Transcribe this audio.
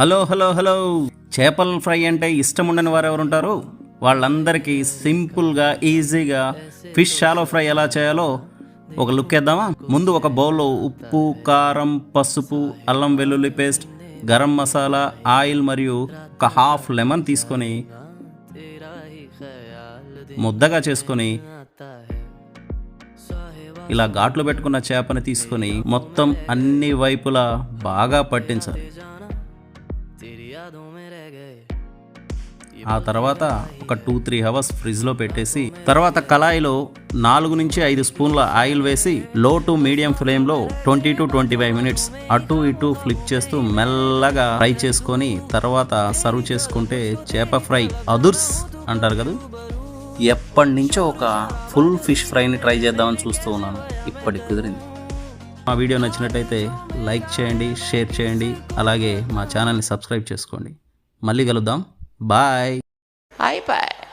Hello hello hello చేపల fry అంటే ఇష్టం ఉండని వారు ఎవరు ఉంటారు? వాళ్ళందరికీ సింపుల్గా ఈజీగా ఫిష్ షాలో ఫ్రై ఎలా చేయాలో ఒక లుక్ వేద్దామా? ముందు ఒక బౌల్లో ఉప్పు, కారం, పసుపు, అల్లం వెల్లుల్లి పేస్ట్, గరం మసాలా, ఆయిల్ మరియు ఒక హాఫ్ లెమన్ తీసుకొని ముద్దగా చేసుకొని ఇలా ఘాట్లు పెట్టుకున్న చేపని తీసుకొని మొత్తం అన్ని వైపులా బాగా పట్టించాలి. ఆ తర్వాత ఒక 2-3 అవర్స్ ఫ్రిడ్జ్లో పెట్టేసి తర్వాత కళాయిలో 4 నుంచి 5 స్పూన్ల ఆయిల్ వేసి లో టు మీడియం ఫ్లేమ్లో 20 to 25 మినిట్స్ అటు ఇటు ఫ్లిప్ చేస్తూ మెల్లగా ఫ్రై చేసుకొని తర్వాత సర్వ్ చేసుకుంటే చేప ఫ్రై అదుర్స్ అంటారు కదా. ఎప్పటి నుంచో ఒక ఫుల్ ఫిష్ ఫ్రైని ట్రై చేద్దామని చూస్తూ ఉన్నాను, ఇప్పటికి కుదిరింది. మా వీడియో నచ్చినట్టయితే లైక్ చేయండి, షేర్ చేయండి, అలాగే మా ఛానల్ని సబ్స్క్రైబ్ చేసుకోండి. మళ్ళీ కలుద్దాం. బాయ్. Bye bye.